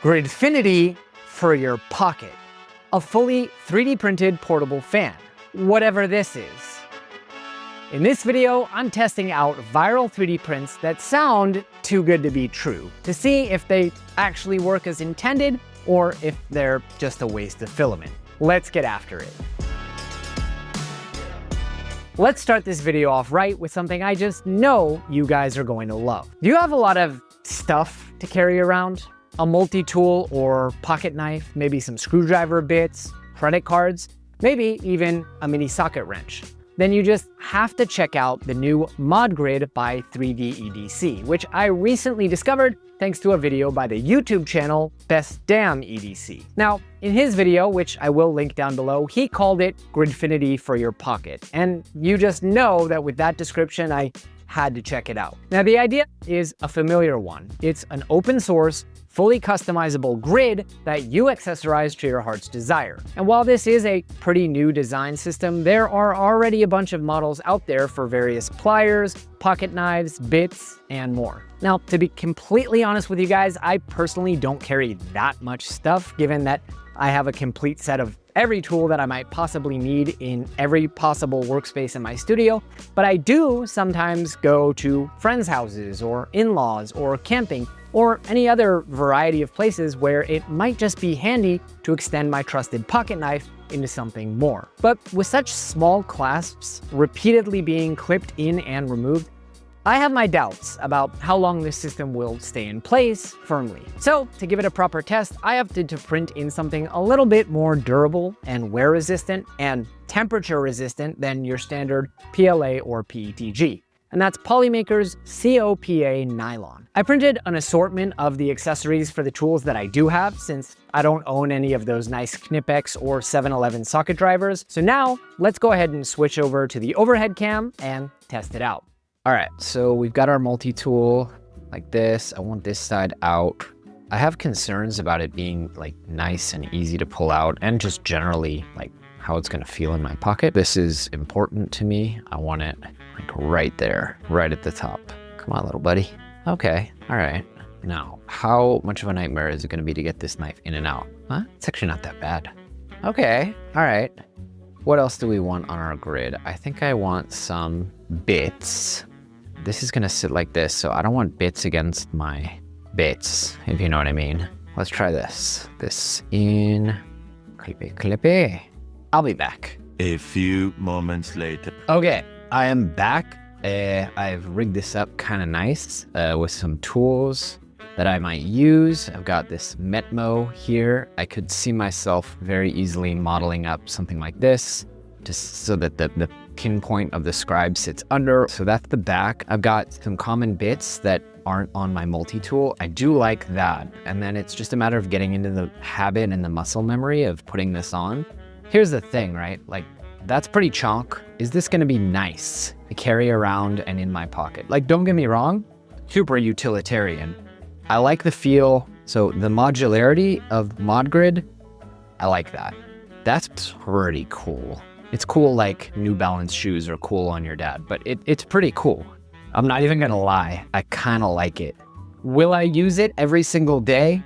Gridfinity for your pocket. A fully 3D printed portable fan, whatever this is. In this video, I'm testing out viral 3D prints that sound too good to be true to see if they actually work as intended or if they're just a waste of filament. Let's get after it. Let's start this video off right with something I just know you guys are going to love. Do you have a lot of stuff to carry around? A multi-tool or pocket knife, maybe some screwdriver bits, credit cards, maybe even a mini socket wrench. Then you just have to check out the new ModGrid by 3D EDC, which I recently discovered thanks to a video by the YouTube channel Best Damn EDC. Now, in his video, which I will link down below, he called it Gridfinity for your pocket. And you just know that with that description, I had to check it out. Now, the idea is a familiar one. It's an open source, fully customizable grid that you accessorize to your heart's desire. And while this is a pretty new design system, there are already a bunch of models out there for various pliers, pocket knives, bits, and more. Now, to be completely honest with you guys, I personally don't carry that much stuff, given that I have a complete set of every tool that I might possibly need in every possible workspace in my studio, but I do sometimes go to friends' houses or in-laws or camping or any other variety of places where it might just be handy to extend my trusted pocket knife into something more. But with such small clasps repeatedly being clipped in and removed, I have my doubts about how long this system will stay in place firmly. So to give it a proper test, I opted to print in something a little bit more durable and wear resistant and temperature resistant than your standard PLA or PETG. And that's Polymaker's COPA nylon. I printed an assortment of the accessories for the tools that I do have, since I don't own any of those nice Knipex or 7-Eleven socket drivers. So now let's go ahead and switch over to the overhead cam and test it out. All right, so we've got our multi-tool like this. I want this side out. I have concerns about it being like nice and easy to pull out and just generally like how it's gonna feel in my pocket. This is important to me. I want it like right there, right at the top. Come on, little buddy. Okay, all right. Now, how much of a nightmare is it gonna be to get this knife in and out? Huh? It's actually not that bad. Okay, all right. What else do we want on our grid? I think I want some bits. This is gonna sit like this, so I don't want bits against my bits, if you know what I mean. Let's try this. This in, clippy, clippy. I'll be back. A few moments later. Okay, I am back. I've rigged this up kind of nice with some tools that I might use. I've got this Metmo here. I could see myself very easily modeling up something like this, just so that the pinpoint of the scribe sits under. So that's the back. I've got some common bits that aren't on my multi-tool. I do like that. And then it's just a matter of getting into the habit and the muscle memory of putting this on. Here's the thing, right? Like, that's pretty chonk. Is this gonna be nice to carry around and in my pocket? Like, don't get me wrong, super utilitarian. I like the feel. So the modularity of ModGrid, I like that. That's pretty cool. It's cool like New Balance shoes are cool on your dad, but it's pretty cool. I'm not even gonna lie, I kinda like it. Will I use it every single day?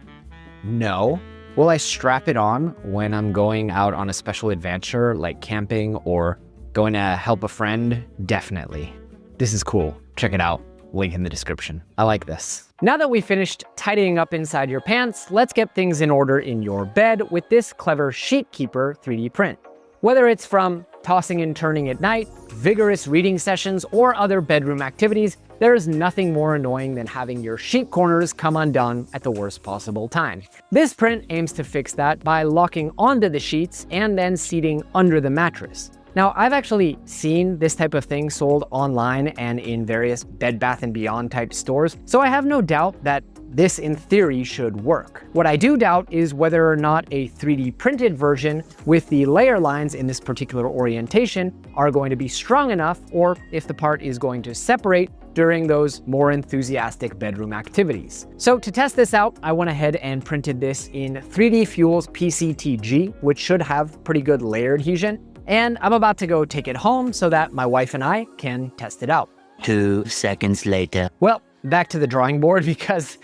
No. Will I strap it on when I'm going out on a special adventure like camping or going to help a friend? Definitely. This is cool. Check it out. Link in the description. I like this. Now that we've finished tidying up inside your pants, let's get things in order in your bed with this clever Sheet Keeper 3D print. Whether it's from tossing and turning at night, vigorous reading sessions, or other bedroom activities, there is nothing more annoying than having your sheet corners come undone at the worst possible time. This print aims to fix that by locking onto the sheets and then seating under the mattress. Now, I've actually seen this type of thing sold online and in various Bed Bath & Beyond type stores, so I have no doubt that this in theory should work. What I do doubt is whether or not a 3D printed version with the layer lines in this particular orientation are going to be strong enough, or if the part is going to separate during those more enthusiastic bedroom activities. So to test this out, I went ahead and printed this in 3D Fuel's PCTG, which should have pretty good layer adhesion. And I'm about to go take it home so that my wife and I can test it out. 2 seconds later. Well, back to the drawing board because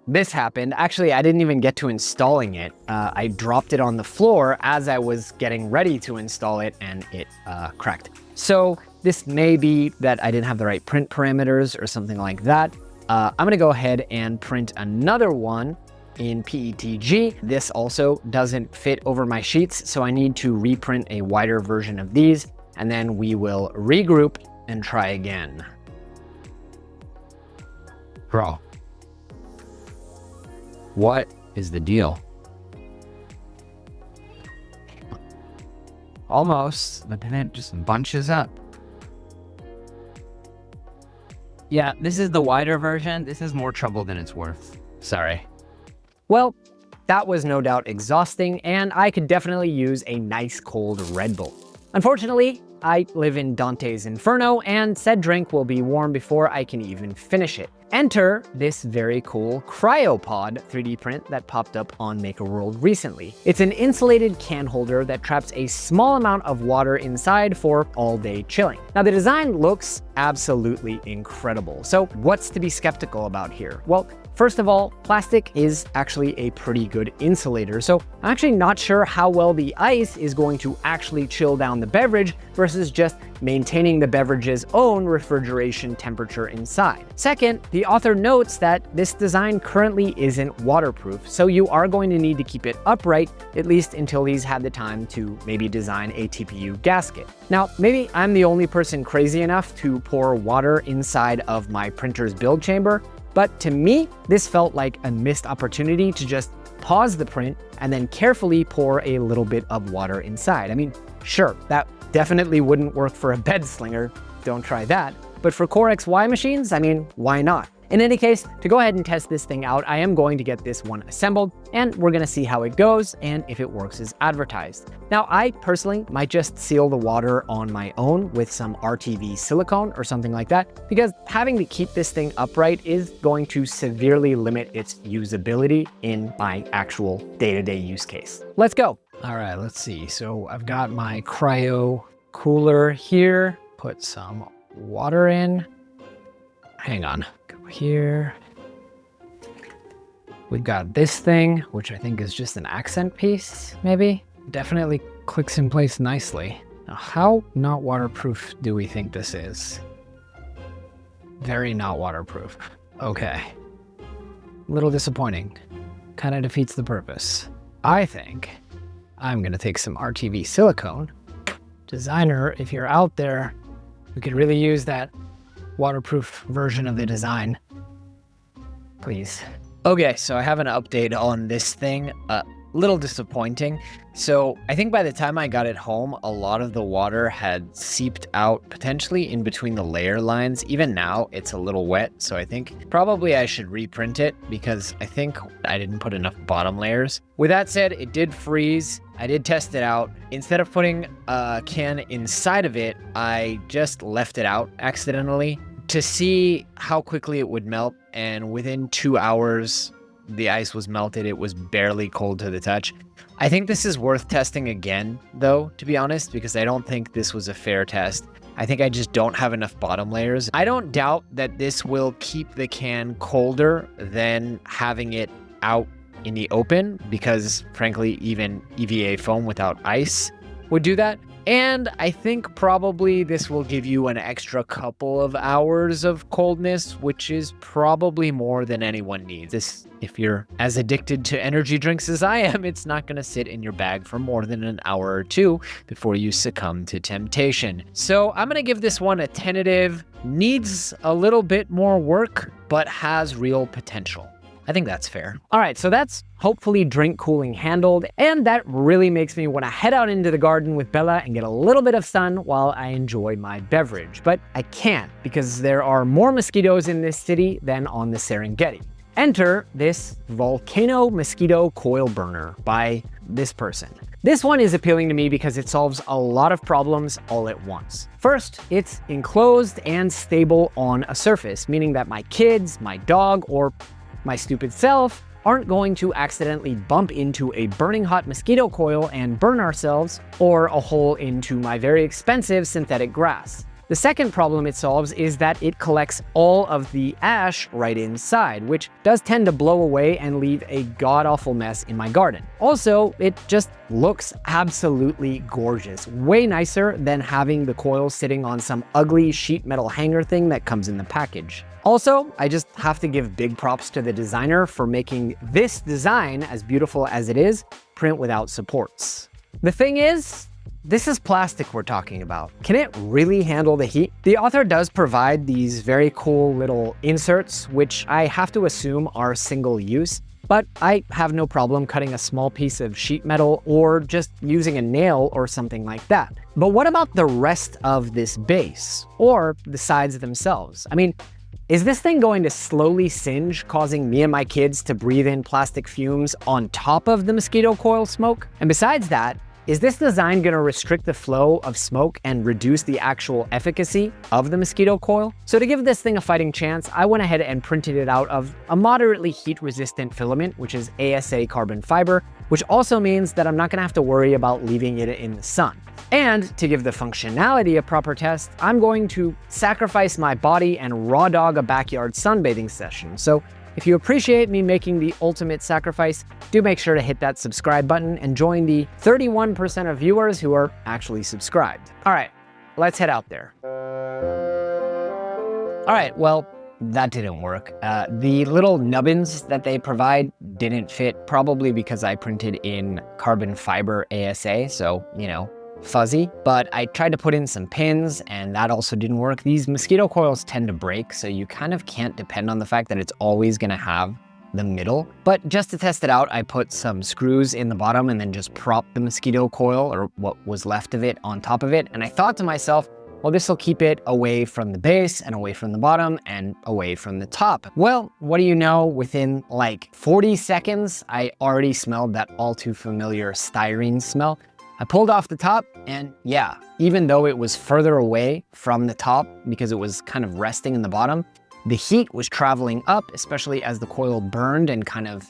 this happened. Actually, I didn't even get to installing it. I dropped it on the floor as I was getting ready to install it, and it cracked. So this may be that I didn't have the right print parameters or something like that. I'm gonna go ahead and print another one in PETG. This also doesn't fit over my sheets, so I need to reprint a wider version of these, and then we will regroup and try again. Bro, what is the deal? Almost, but then it just bunches up. Yeah, this is the wider version. This is more trouble than it's worth. Sorry. Well, that was no doubt exhausting, and I could definitely use a nice cold Red Bull. Unfortunately, I live in Dante's Inferno, and said drink will be warm before I can even finish it. Enter this very cool Cryopod 3D print that popped up on MakerWorld recently. It's an insulated can holder that traps a small amount of water inside for all-day chilling. Now, the design looks absolutely incredible. So what's to be skeptical about here? Well, first of all, plastic is actually a pretty good insulator, so I'm actually not sure how well the ice is going to actually chill down the beverage versus just maintaining the beverage's own refrigeration temperature inside. Second, the author notes that this design currently isn't waterproof, so you are going to need to keep it upright, at least until he's had the time to maybe design a TPU gasket. Now, maybe I'm the only person crazy enough to pour water inside of my printer's build chamber, but to me, this felt like a missed opportunity to just pause the print and then carefully pour a little bit of water inside. I mean, sure, that definitely wouldn't work for a bed slinger. Don't try that. But for Core XY machines, I mean, why not? In any case, to go ahead and test this thing out, I am going to get this one assembled, and we're gonna see how it goes and if it works as advertised. Now, I personally might just seal the water on my own with some RTV silicone or something like that, because having to keep this thing upright is going to severely limit its usability in my actual day-to-day use case. Let's go. All right, let's see. So I've got my cryo cooler here, put some water in. Hang on, go here. We've got this thing, which I think is just an accent piece, maybe. Definitely clicks in place nicely. Now, how not waterproof do we think this is? Very not waterproof. Okay. A little disappointing. Kind of defeats the purpose. I think I'm gonna take some RTV silicone. Designer, if you're out there, we could really use that waterproof version of the design, please. Okay, so I have an update on this thing. A little disappointing. So I think by the time I got it home, a lot of the water had seeped out potentially in between the layer lines. Even now, it's a little wet. So I think probably I should reprint it because I think I didn't put enough bottom layers. With that said, it did freeze. I did test it out. Instead of putting a can inside of it, I just left it out accidentally to see how quickly it would melt. And within 2 hours, the ice was melted. It was barely cold to the touch. I think this is worth testing again, though, to be honest, because I don't think this was a fair test. I think I just don't have enough bottom layers. I don't doubt that this will keep the can colder than having it out in the open, because frankly, even EVA foam without ice would do that. And I think probably this will give you an extra couple of hours of coldness, which is probably more than anyone needs. This, if you're as addicted to energy drinks as I am, it's not gonna sit in your bag for more than an hour or two before you succumb to temptation. So I'm gonna give this one a tentative, needs a little bit more work, but has real potential. I think that's fair. All right, so that's hopefully drink cooling handled, and that really makes me want to head out into the garden with Bella and get a little bit of sun while I enjoy my beverage. But I can't because there are more mosquitoes in this city than on the Serengeti. Enter this Volcano Mosquito Coil Burner by this person. This one is appealing to me because it solves a lot of problems all at once. First, it's enclosed and stable on a surface, meaning that my kids, my dog, or my stupid self aren't going to accidentally bump into a burning hot mosquito coil and burn ourselves, or a hole into my very expensive synthetic grass. The second problem it solves is that it collects all of the ash right inside, which does tend to blow away and leave a god-awful mess in my garden. Also, it just looks absolutely gorgeous, way nicer than having the coil sitting on some ugly sheet metal hanger thing that comes in the package. Also, I just have to give big props to the designer for making this design, as beautiful as it is, print without supports. The thing is, this is plastic we're talking about. Can it really handle the heat? The author does provide these very cool little inserts, which I have to assume are single use, but I have no problem cutting a small piece of sheet metal or just using a nail or something like that. But what about the rest of this base, or the sides themselves? I mean, is this thing going to slowly singe, causing me and my kids to breathe in plastic fumes on top of the mosquito coil smoke? And besides that, is this design going to restrict the flow of smoke and reduce the actual efficacy of the mosquito coil? So to give this thing a fighting chance, I went ahead and printed it out of a moderately heat-resistant filament, which is ASA carbon fiber, which also means that I'm not going to have to worry about leaving it in the sun. And to give the functionality a proper test, I'm going to sacrifice my body and raw dog a backyard sunbathing session. So if you appreciate me making the ultimate sacrifice, do make sure to hit that subscribe button and join the 31% of viewers who are actually subscribed. All right, let's head out there. All right, well, that didn't work. The little nubbins that they provide didn't fit, probably because I printed in carbon fiber ASA, so, you know, fuzzy. But I tried to put in some pins and that also didn't work. These mosquito coils tend to break, so you kind of can't depend on the fact that it's always gonna have the middle. But just to test it out, I put some screws in the bottom and then just propped the mosquito coil, or what was left of it, on top of it. And I thought to myself, well, this will keep it away from the base and away from the bottom and away from the top. Well, what do you know? Within like 40 seconds, I already smelled that all too familiar styrene smell. I pulled off the top and yeah, even though it was further away from the top because it was kind of resting in the bottom, the heat was traveling up, especially as the coil burned and kind of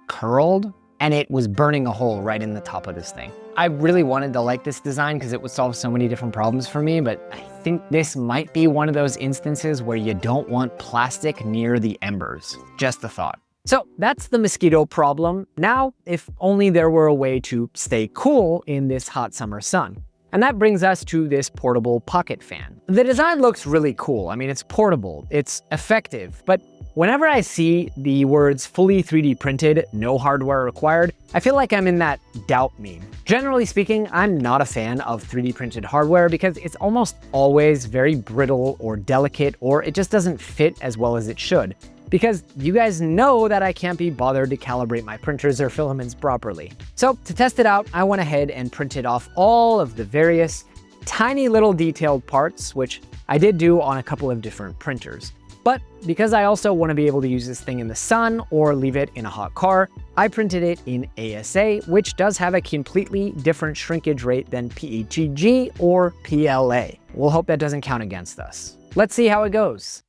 curled, and it was burning a hole right in the top of this thing. I really wanted to like this design because it would solve so many different problems for me, but I think this might be one of those instances where you don't want plastic near the embers. Just a thought. So that's the mosquito problem. Now, if only there were a way to stay cool in this hot summer sun. And that brings us to this portable pocket fan. The design looks really cool. I mean, it's portable, it's effective, but whenever I see the words fully 3D printed, no hardware required, I feel like I'm in that doubt meme. Generally speaking, I'm not a fan of 3D printed hardware because it's almost always very brittle or delicate, or it just doesn't fit as well as it should. Because you guys know that I can't be bothered to calibrate my printers or filaments properly. So to test it out, I went ahead and printed off all of the various tiny little detailed parts, which I did do on a couple of different printers. But because I also want to be able to use this thing in the sun or leave it in a hot car, I printed it in ASA, which does have a completely different shrinkage rate than PETG or PLA. We'll hope that doesn't count against us. Let's see how it goes.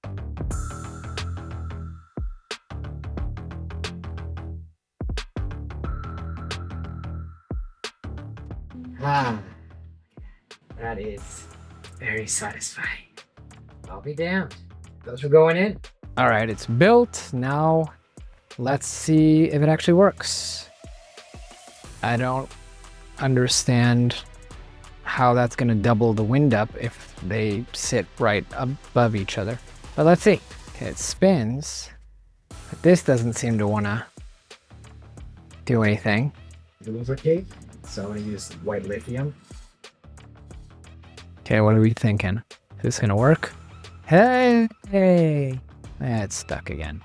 Wow, that is very satisfying. I'll be damned. Those are going in. All right, it's built. Now let's see if it actually works. I don't understand how that's gonna double the wind up if they sit right above each other. But let's see. Okay, it spins, but this doesn't seem to wanna do anything. Lubricate. So I'm gonna use white lithium. Okay, what are we thinking? Is this gonna work? Hey! It's stuck again.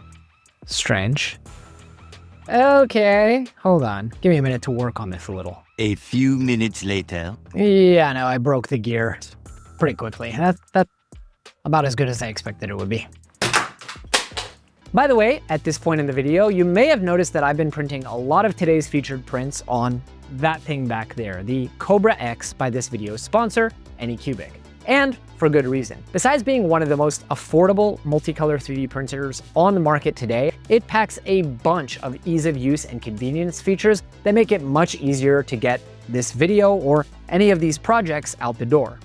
Strange. Okay, hold on. Give me a minute to work on this a little. A few minutes later. Yeah, no, I broke the gear pretty quickly. That's about as good as I expected it would be. By the way, at this point in the video, you may have noticed that I've been printing a lot of today's featured prints on that thing back there, the Kobra X by this video's sponsor, AnyCubic. And for good reason. Besides being one of the most affordable multicolor 3D printers on the market today, it packs a bunch of ease of use and convenience features that make it much easier to get this video or any of these projects out the door.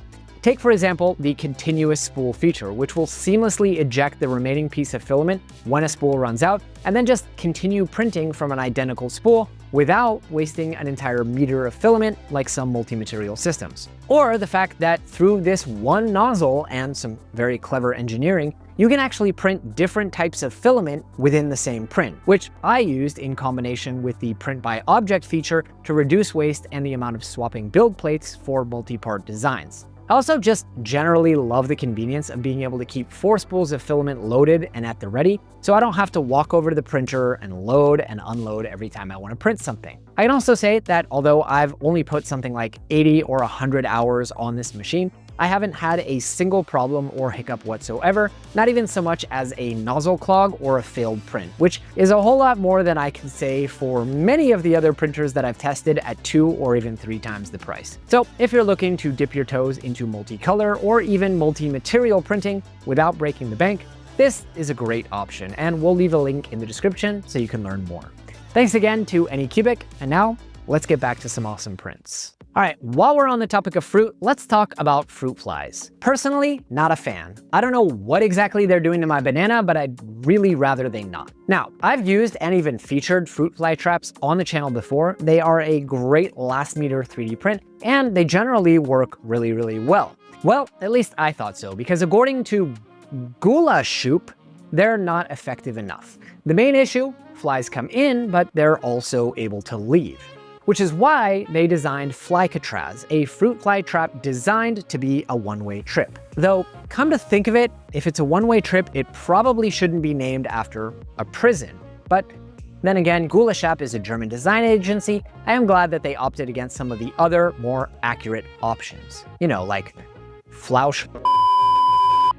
Take, for example, the continuous spool feature, which will seamlessly eject the remaining piece of filament when a spool runs out, and then just continue printing from an identical spool without wasting an entire meter of filament like some multi-material systems. Or the fact that through this one nozzle and some very clever engineering, you can actually print different types of filament within the same print, which I used in combination with the print by object feature to reduce waste and the amount of swapping build plates for multi-part designs. I also just generally love the convenience of being able to keep 4 spools of filament loaded and at the ready, so I don't have to walk over to the printer and load and unload every time I want to print something. I can also say that although I've only put something like 80 or 100 hours on this machine, I haven't had a single problem or hiccup whatsoever, not even so much as a nozzle clog or a failed print, which is a whole lot more than I can say for many of the other printers that I've tested at 2 or even 3 times the price. So if you're looking to dip your toes into multicolor or even multi-material printing without breaking the bank, this is a great option, and we'll leave a link in the description so you can learn more. Thanks again to AnyCubic, and now let's get back to some awesome prints. All right, while we're on the topic of fruit, let's talk about fruit flies. Personally, not a fan. I don't know what exactly they're doing to my banana, but I'd really rather they not. Now, I've used and even featured fruit fly traps on the channel before. They are a great last meter 3D print, and they generally work really, really well. Well, at least I thought so, because according to Gula-Shoop, they're not effective enough. The main issue, flies come in, but they're also able to leave, which is why they designed Flycatraz, a fruit fly trap designed to be a one-way trip. Though, come to think of it, if it's a one-way trip, it probably shouldn't be named after a prison. But then again, Gula-Shoop is a German design agency. I am glad that they opted against some of the other, more accurate options. You know, like Flausch.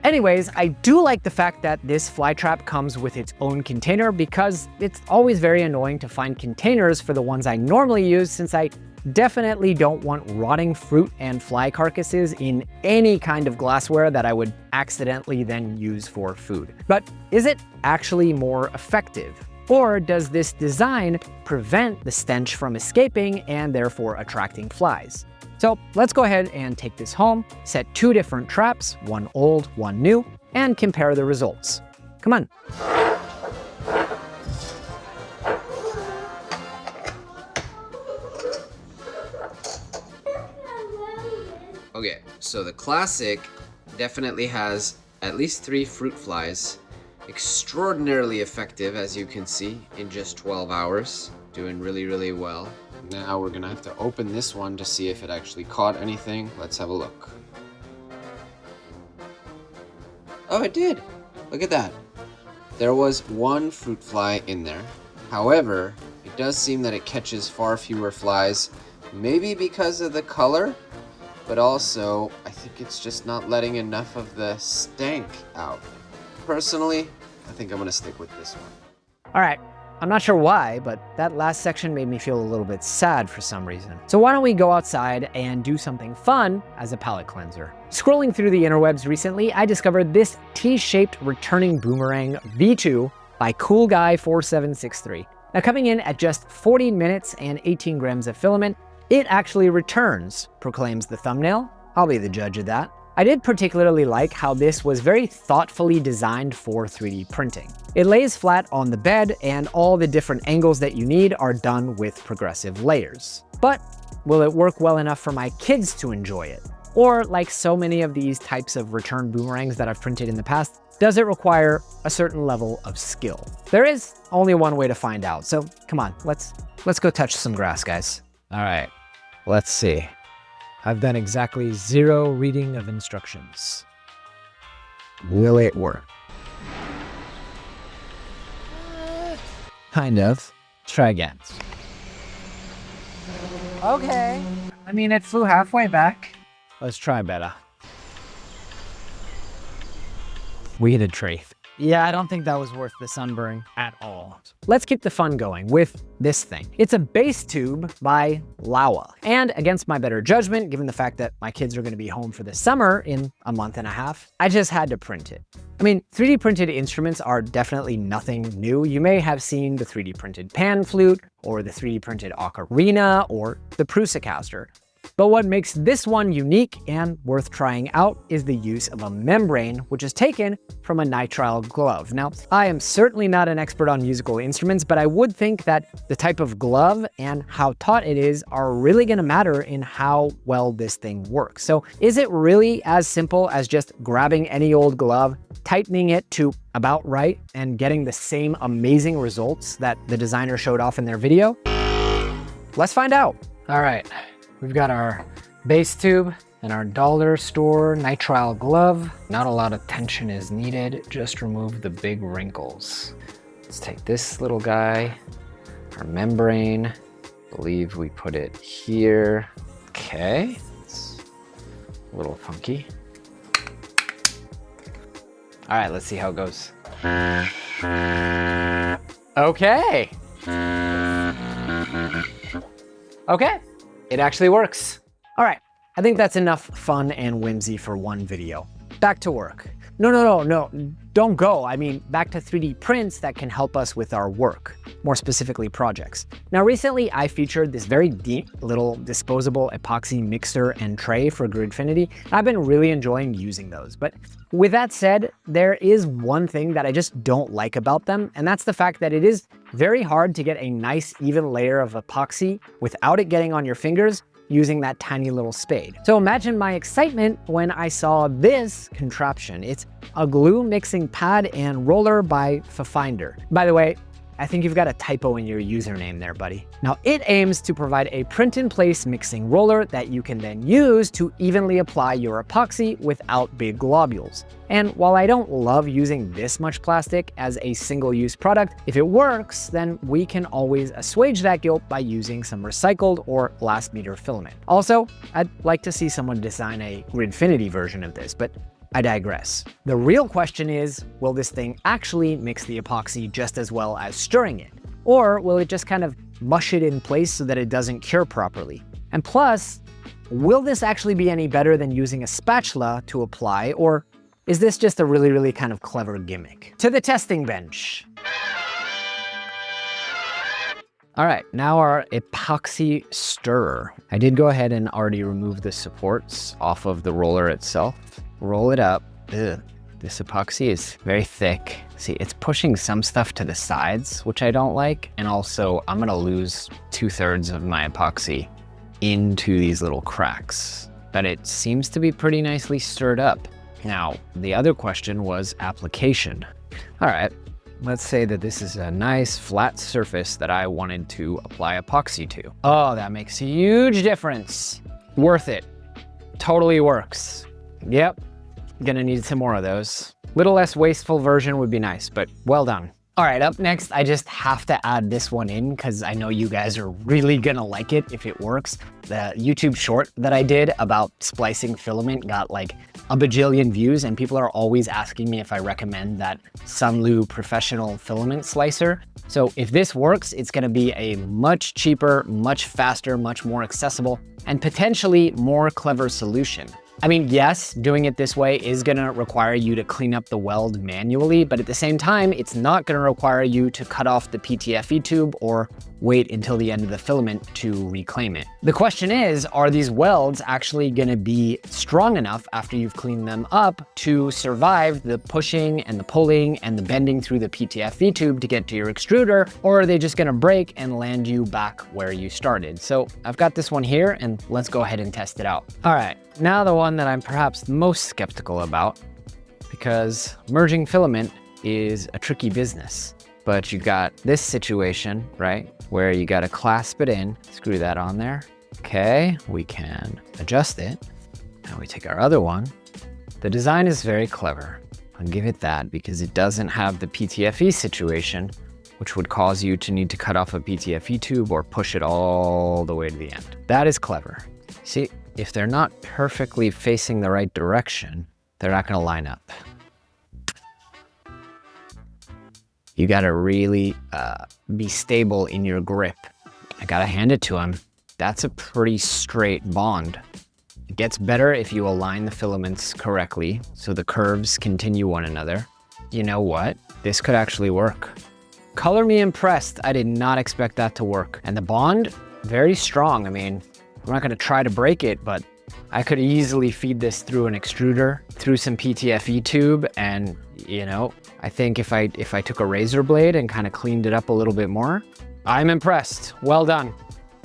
Anyways, I do like the fact that this fly trap comes with its own container, because it's always very annoying to find containers for the ones I normally use, since I definitely don't want rotting fruit and fly carcasses in any kind of glassware that I would accidentally then use for food. But is it actually more effective? Or does this design prevent the stench from escaping and therefore attracting flies? So let's go ahead and take this home, set 2 different traps, one old, one new, and compare the results. Come on. Okay, so the classic definitely has at least 3 fruit flies. Extraordinarily effective, as you can see, in just 12 hours. Doing really, really well. Now we're gonna have to open this one to see if it actually caught anything. Let's have a look. Oh, it did! Look at that. There was 1 fruit fly in there. However, it does seem that it catches far fewer flies, maybe because of the color, but also I think it's just not letting enough of the stank out. Personally, I think I'm gonna stick with this one. All right. I'm not sure why, but that last section made me feel a little bit sad for some reason. So why don't we go outside and do something fun as a palette cleanser? Scrolling through the interwebs recently, I discovered this T-shaped returning boomerang V2 by CoolGuy4763. Now, coming in at just 40 minutes and 18 grams of filament, it actually returns, proclaims the thumbnail. I'll be the judge of that. I did particularly like how this was very thoughtfully designed for 3D printing. It lays flat on the bed, and all the different angles that you need are done with progressive layers. But will it work well enough for my kids to enjoy it? Or, like so many of these types of return boomerangs that I've printed in the past, does it require a certain level of skill? There is only one way to find out, so come on, let's go touch some grass, guys. All right, let's see. I've done exactly 0 reading of instructions. Will it work? Kind of. Try again. Okay. I mean, it flew halfway back. Let's try better. We hit a tree. Yeah, I don't think that was worth the sunburn at all. Let's keep the fun going with this thing. It's a base tube by Laowa. And against my better judgment, given the fact that my kids are going to be home for the summer in a month and a half, I just had to print it. I mean, 3D printed instruments are definitely nothing new. You may have seen the 3D printed pan flute, or the 3D printed ocarina, or the Prusicaster. But what makes this one unique and worth trying out is the use of a membrane, which is taken from a nitrile glove. Now, I am certainly not an expert on musical instruments, but I would think that the type of glove and how taut it is are really going to matter in how well this thing works. So is it really as simple as just grabbing any old glove, tightening it to about right, and getting the same amazing results that the designer showed off in their video? Let's find out. All right, we've got our base tube and our dollar store nitrile glove. Not a lot of tension is needed, just remove the big wrinkles. Let's take this little guy, our membrane. I believe we put it here. Okay, it's a little funky. All right, let's see how it goes. Okay. Okay, it actually works. All right, I think that's enough fun and whimsy for one video. Back to work. No, don't go. I mean, back to 3D prints that can help us with our work, more specifically projects. Now, recently I featured this very neat little disposable epoxy mixer and tray for Gridfinity. I've been really enjoying using those. But with that said, there is one thing that I just don't like about them, and that's the fact that it is very hard to get a nice even layer of epoxy without it getting on your fingers using that tiny little spade. So imagine my excitement when I saw this contraption. It's a glue mixing pad and roller by Finder. By the way, I think you've got a typo in your username there, buddy. Now, it aims to provide a print-in-place mixing roller that you can then use to evenly apply your epoxy without big globules. And while I don't love using this much plastic as a single-use product, if it works, then we can always assuage that guilt by using some recycled or last meter filament. Also, I'd like to see someone design a Gridfinity version of this, but I digress. The real question is, will this thing actually mix the epoxy just as well as stirring it? Or will it just kind of mush it in place so that it doesn't cure properly? And plus, will this actually be any better than using a spatula to apply, or is this just a really kind of clever gimmick? To the testing bench. All right, now our epoxy stirrer. I did go ahead and already remove the supports off of the roller itself. Roll it up. Ugh. This epoxy is very thick. See, it's pushing some stuff to the sides, which I don't like. And also, I'm gonna lose 2/3 of my epoxy into these little cracks. But it seems to be pretty nicely stirred up. Now, the other question was application. All right, let's say that this is a nice flat surface that I wanted to apply epoxy to. Oh, that makes a huge difference. Worth it. Totally works. Yep, gonna need some more of those. Little less wasteful version would be nice, but well done. All right, up next, I just have to add this one in because I know you guys are really gonna like it if it works. The YouTube short that I did about splicing filament got like a bajillion views, and people are always asking me if I recommend that Sunlu professional filament slicer. So if this works, it's gonna be a much cheaper, much faster, much more accessible, and potentially more clever solution. I mean, yes, doing it this way is gonna require you to clean up the weld manually, but at the same time, it's not gonna require you to cut off the PTFE tube or wait until the end of the filament to reclaim it. The question is, are these welds actually gonna be strong enough after you've cleaned them up to survive the pushing and the pulling and the bending through the PTFE tube to get to your extruder, or are they just gonna break and land you back where you started? So I've got this one here, and let's go ahead and test it out. All right, now the one that I'm perhaps most skeptical about, because merging filament is a tricky business. But you got this situation, right, where you gotta clasp it in, screw that on there. Okay, we can adjust it. Now we take our other one. The design is very clever. I'll give it that, because it doesn't have the PTFE situation, which would cause you to need to cut off a PTFE tube or push it all the way to the end. That is clever. See, if they're not perfectly facing the right direction, they're not gonna line up. You gotta really be stable in your grip. I gotta hand it to him. That's a pretty straight bond. It gets better if you align the filaments correctly so the curves continue one another. You know what? This could actually work. Color me impressed. I did not expect that to work. And the bond, very strong. I mean, I'm not gonna try to break it, but I could easily feed this through an extruder, through some PTFE tube, and you know, I think if I took a razor blade and kind of cleaned it up a little bit more, I'm impressed. Well done.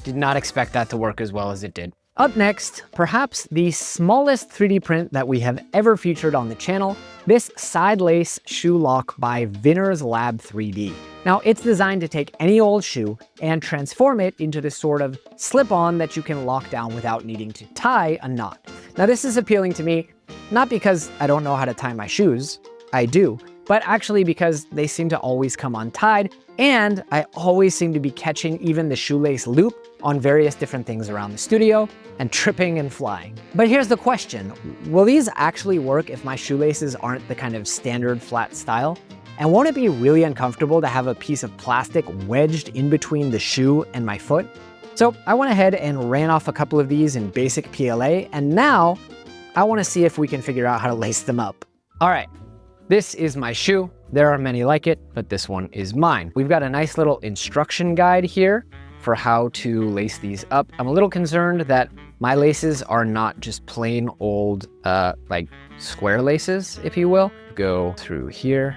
Did not expect that to work as well as it did. Up next, perhaps the smallest 3D print that we have ever featured on the channel, this side lace shoe lock by Vinner's Lab 3D. Now, it's designed to take any old shoe and transform it into this sort of slip-on that you can lock down without needing to tie a knot. Now, this is appealing to me, not because I don't know how to tie my shoes, I do, but actually because they seem to always come untied, and I always seem to be catching even the shoelace loop on various different things around the studio and tripping and flying. But here's the question, will these actually work if my shoelaces aren't the kind of standard flat style? And won't it be really uncomfortable to have a piece of plastic wedged in between the shoe and my foot? So I went ahead and ran off a couple of these in basic PLA, and now I want to see if we can figure out how to lace them up. All right, this is my shoe. There are many like it, but this one is mine. We've got a nice little instruction guide here for how to lace these up. I'm a little concerned that my laces are not just plain old, like square laces, if you will. Go through here,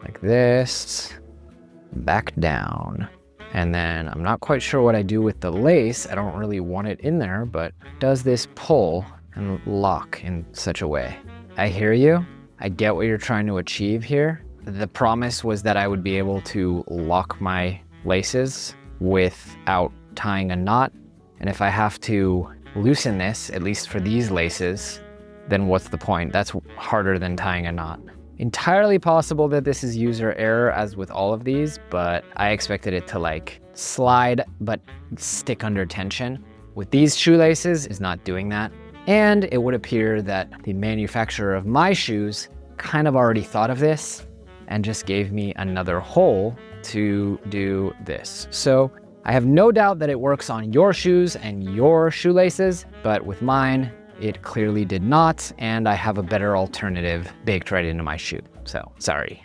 like this, back down. And then I'm not quite sure what I do with the lace. I don't really want it in there, but does this pull and lock in such a way? I hear you. I get what you're trying to achieve here. The promise was that I would be able to lock my laces without tying a knot. And if I have to loosen this, at least for these laces, then what's the point? That's harder than tying a knot. Entirely possible that this is user error as with all of these, but I expected it to like slide but stick under tension. With these shoelaces, it's not doing that. And it would appear that the manufacturer of my shoes kind of already thought of this and just gave me another hole to do this. So I have no doubt that it works on your shoes and your shoelaces, but with mine, it clearly did not, and I have a better alternative baked right into my shoe. So sorry.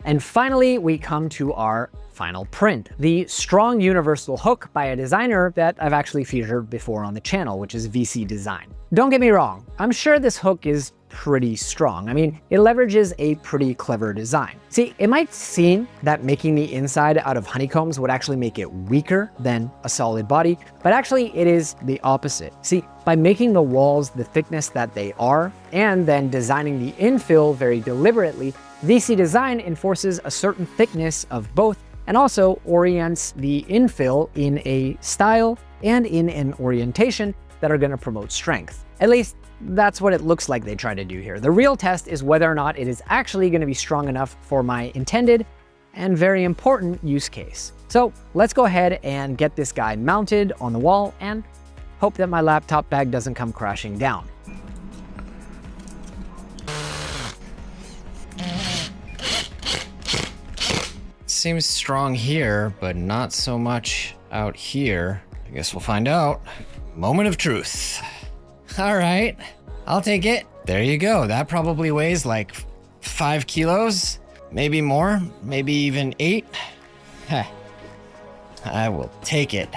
And finally, we come to our final print, the strong universal hook by a designer that I've actually featured before on the channel, which is VC Design. Don't get me wrong, I'm sure this hook is pretty strong. I mean, it leverages a pretty clever design. See, it might seem that making the inside out of honeycombs would actually make it weaker than a solid body, but actually it is the opposite. See, by making the walls the thickness that they are, and then designing the infill very deliberately, VC Design enforces a certain thickness of both and also orients the infill in a style and in an orientation that are going to promote strength. At least that's what it looks like they try to do here. The real test is whether or not it is actually going to be strong enough for my intended and very important use case. So let's go ahead and get this guy mounted on the wall and hope that my laptop bag doesn't come crashing down. Seems strong here, but not so much out here. I guess we'll find out. Moment of truth. All right, I'll take it. There you go. That probably weighs like 5 kilos, maybe more, maybe even 8. Heh. I will take it.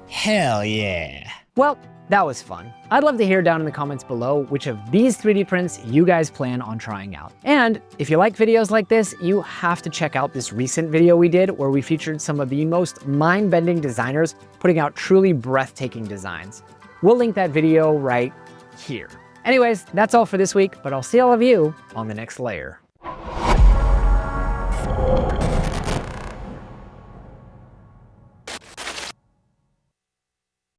Hell yeah. Well, that was fun. I'd love to hear down in the comments below which of these 3D prints you guys plan on trying out. And if you like videos like this, you have to check out this recent video we did where we featured some of the most mind-bending designers putting out truly breathtaking designs. We'll link that video right here. Anyways, that's all for this week, but I'll see all of you on the next layer.